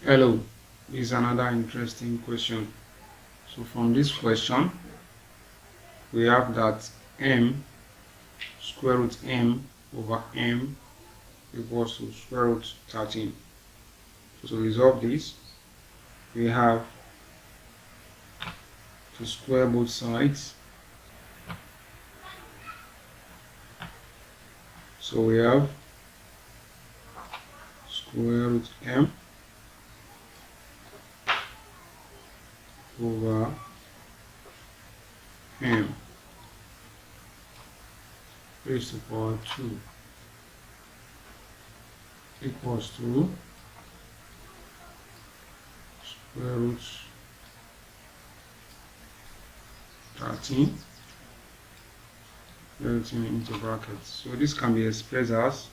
Hello, this is another interesting question. So from this question, we have that m square root m over m equals to square root 13. So to resolve this, we have to square both sides. So we have square root m over m raised to the power 2 equals to square root 13, everything into brackets. So this can be expressed as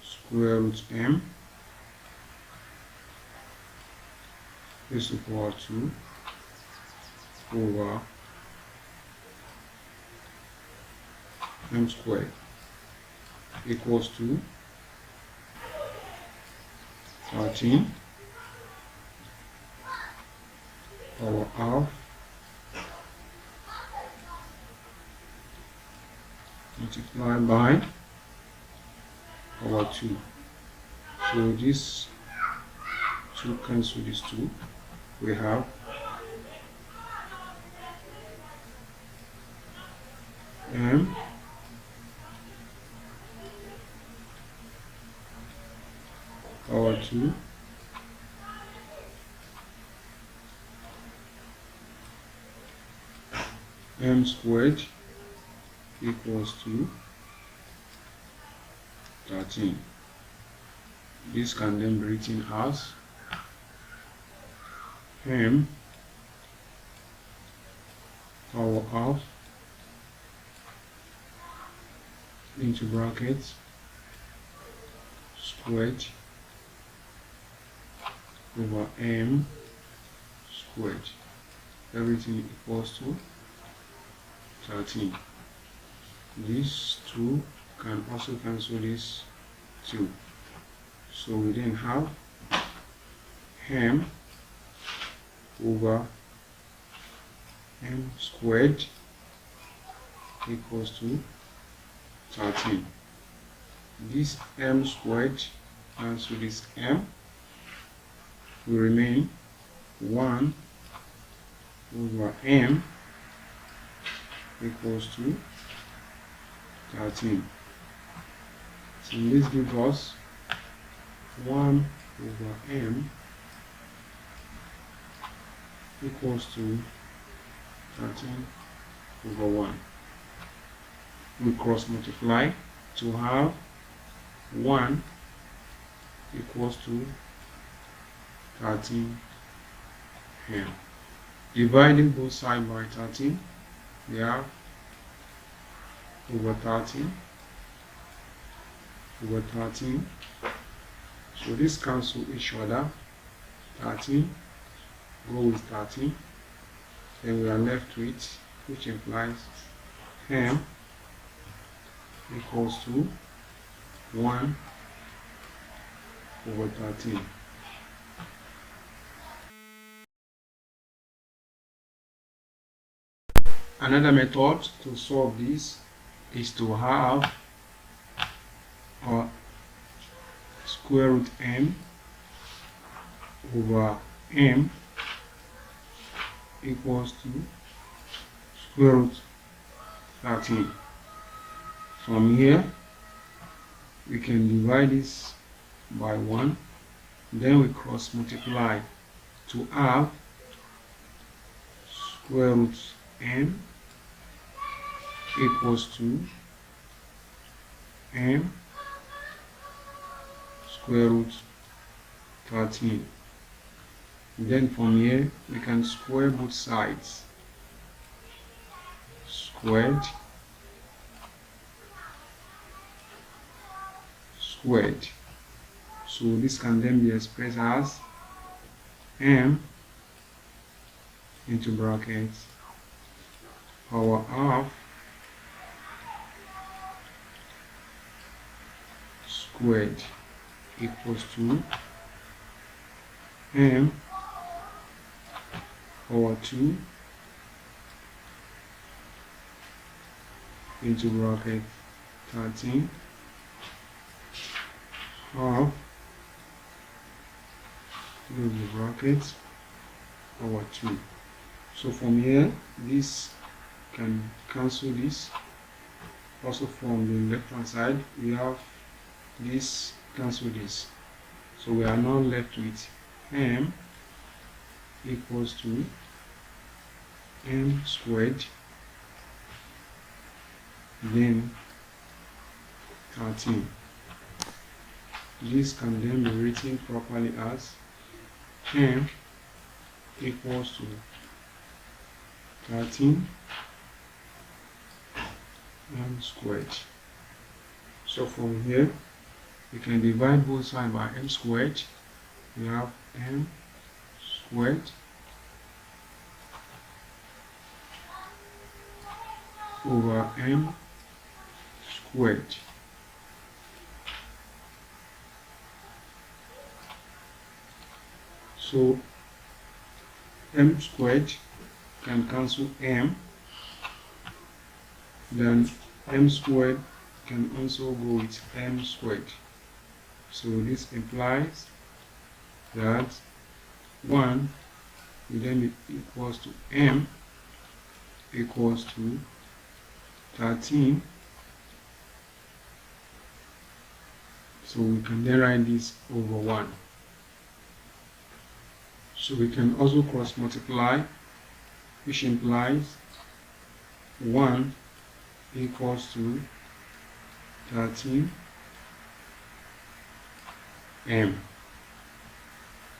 square root m raised to the power 2 over m squared equals to 13 power half multiplied by power 2. So this 2 cancel this 2. We have m power 2 m squared equals to 13. This can then be written as m power half into brackets squared over m squared, everything equals to 13. These 2 can also cancel this 2. So we then have m over m squared equals to 13. This m squared cancel this m, will remain 1 over m equals to 13. So this gives us 1 over m equals to 13 over 1. We cross multiply to have 1 equals to 13 m. Dividing both sides by 13, we have over 13 over 13. So this cancel each other. 13 go with 13. Then we are left with, which implies m equals to 1 over 13. Another method to solve this is to have square root m over m equals to square root 13. From here, we can divide this by 1, then we cross multiply to have square root m equals to m square root 13. Then from here we can square both sides. Squared squared. So this can then be expressed as m into brackets power half squared equals to m over 2 into bracket 13 half close the bracket over 2. So from here, this can cancel this. Also from the left hand side, we have this cancel this. So we are now left with m equals to m squared, then 13. This can then be written properly as m equals to 13 m squared. So from here, we can divide both sides by m squared. We have m squared over m squared. So m squared can cancel m, then m squared can also go with m squared. So this implies that 1 will then be equals to m equals to 13. So we can then write this over 1. So we can also cross multiply, which implies 1 equals to 13 m.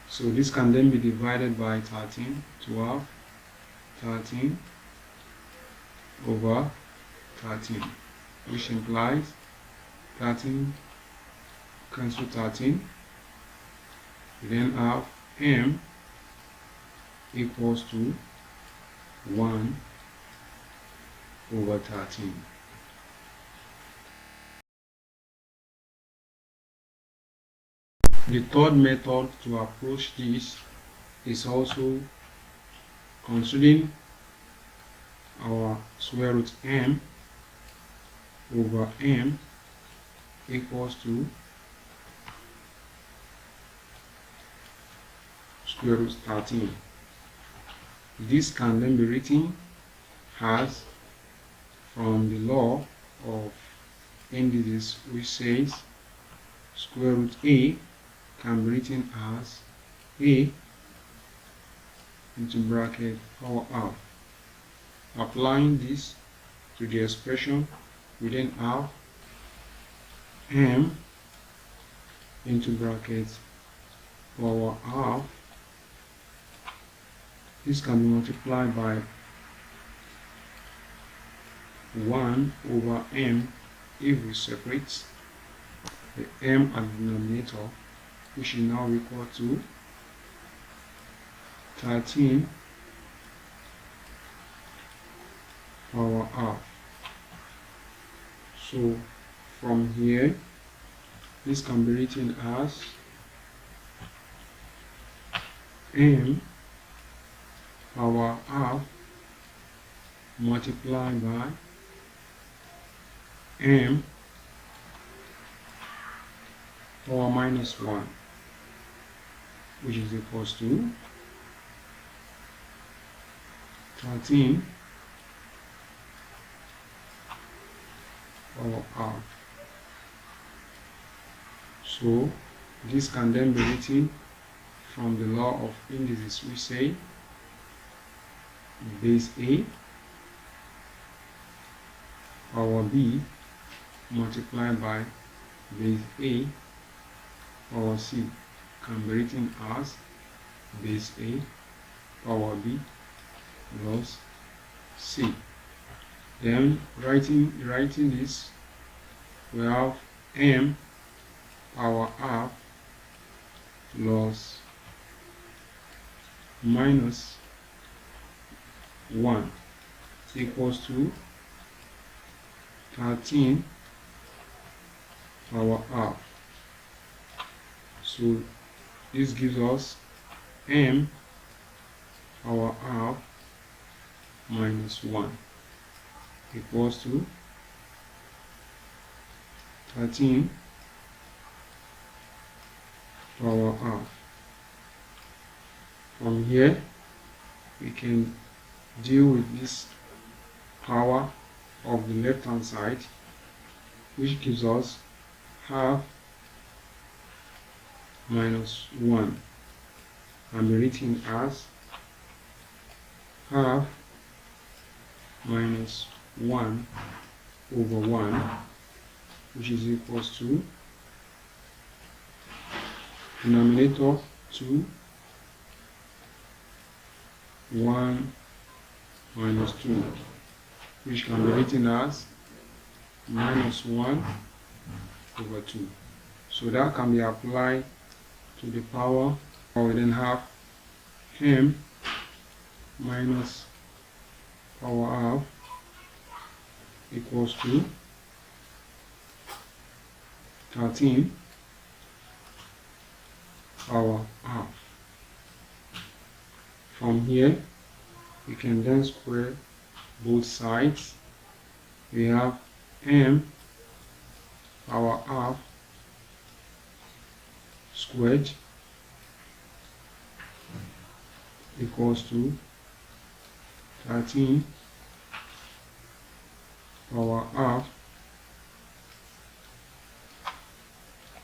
So this can then be divided by 13 to have 13 over 13, which implies 13 cancel 13. We then have m equals to 1 over 13. The third method to approach this is also considering our square root m over m equals to square root 13. This can then be written as from the law of indices, which says square root a can be written as a into bracket power half. Applying this to the expression, we then have m into bracket power half. This can be multiplied by 1 over m if we separate the m at the denominator, which is now equal to 13 power half. So from here, this can be written as m power half multiplied by m power minus 1, which is equals to 13 power half. So this can then be written from the law of indices, we say base a power b multiplied by base a power c can be written as base a power b plus c. Then writing this, we have m power half plus minus 1 equals to 13 power half. So this gives us m power half minus 1 equals to 13 power half. From here, we can deal with this power of the left hand side, which gives us half minus 1, and be written as half minus 1 over 1, which is equals to denominator 2, 1 minus 2, which can be written as minus 1 over 2. So that can be applied to the power, or we then have m minus power half equals to 13 power half. From here, we can then square both sides. We have m power half squared equals to 13 power half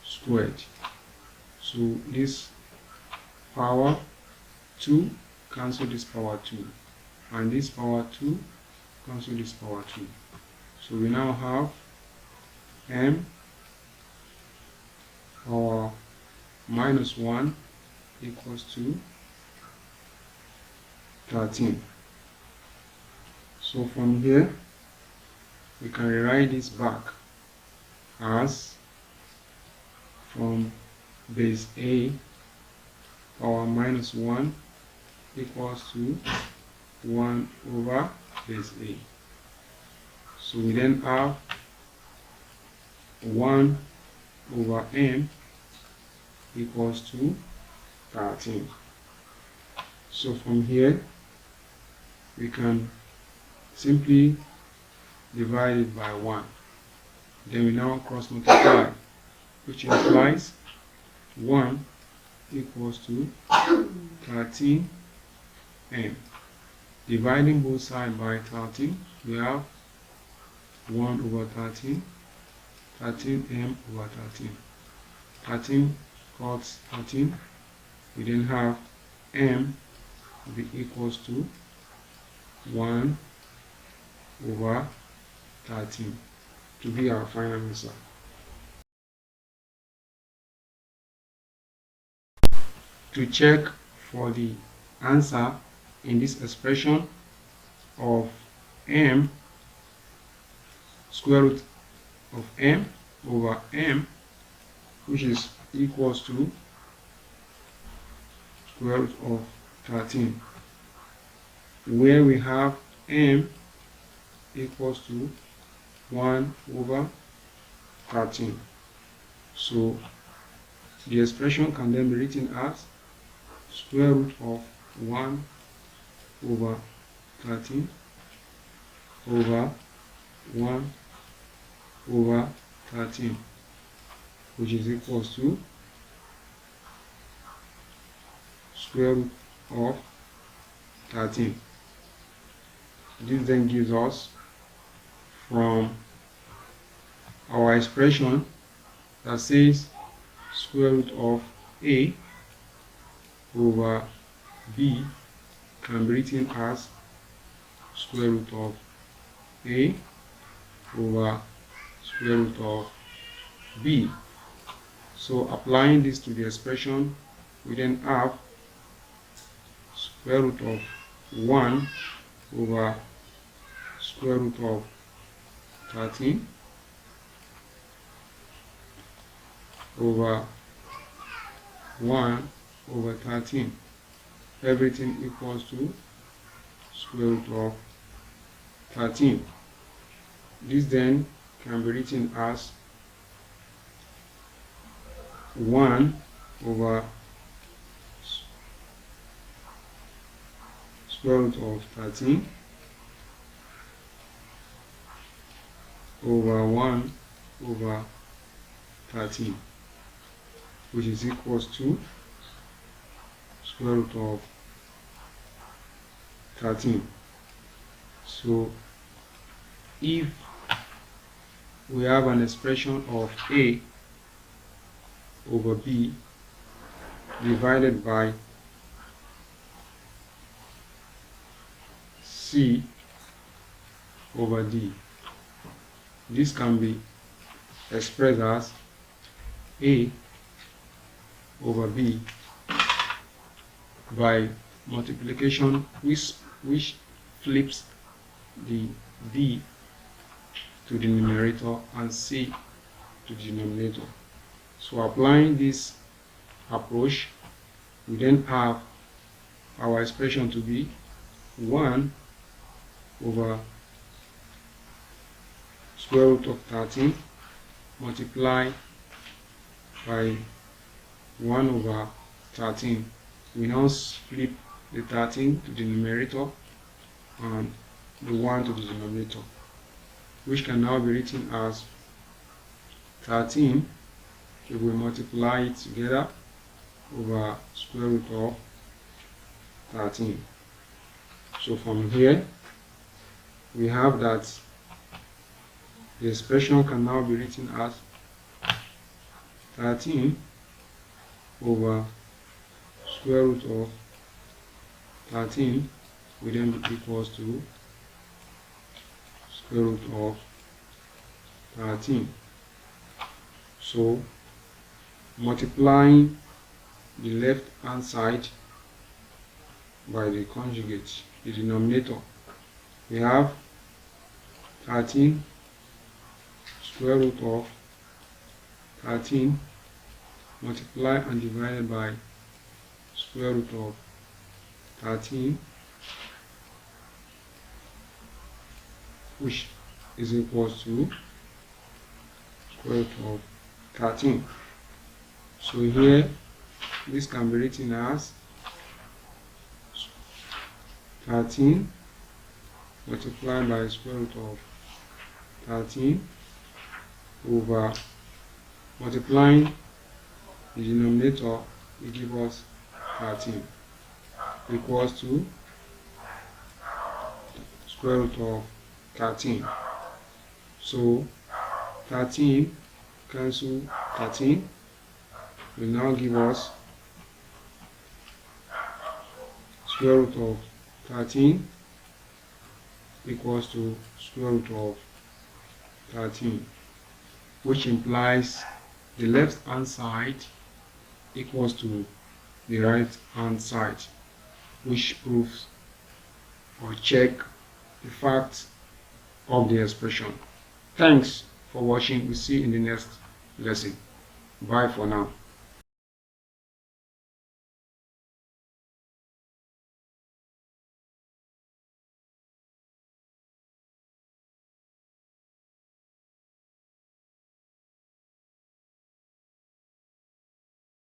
squared. So this power 2 cancel this power 2, and this power 2 cancel this power 2. So we now have m power minus 1 equals to 13. So from here, we can rewrite this back as from base a power minus 1 equals to 1 over base a. So we then have 1 over m equals to 13. So from here, we can simply divide it by 1. Then we now cross multiply, which implies 1 equals to 13m. Dividing both sides by 13, we have 1 over 13, 13m over 13. 13 cuts 13. We then have m will be equals to 1 over 13 to be our final answer. To check for the answer in this expression of m square root of m over m, which is equals to square root of 13, where we have m equals to 1 over 13. So the expression can then be written as square root of 1 over 13 over 1 over 13, which is equals to square root of 13. This then gives us from our expression that says square root of a over b can be written as square root of a over square root of b. So applying this to the expression, we then have square root of 1 over square root of 13 over 1 over 13. Everything equals to square root of 13. This then can be written as 1 over square root of 13 over 1 over 13, which is equals to square root of 13. So if we have an expression of A over B divided by C over D, this can be expressed as A over B by multiplication, which flips the B to the numerator and C to the denominator. So applying this approach, we then have our expression to be 1 over square root of 13 multiplied by 1 over 13. We now flip the 13 to the numerator and the 1 to the denominator, which can now be written as 13 if we multiply it together over square root of 13. So from here we have that the expression can now be written as 13 over square root of 13 will then be equals to square root of 13. So multiplying the left hand side by the conjugate, the denominator, we have 13 square root of 13 multiplied and divided by square root of 13, which is equals to square root of 13. So here this can be written as 13 multiplied by square root of 13 over multiplying the denominator, it gives us 13 equals to square root of 13. So 13 cancel 13 will now give us square root of 13 equals to square root of 13, which implies the left hand side equals to the right hand side, which proves or check the fact of the expression. Thanks for watching. We'll see you in the next lesson. Bye for now.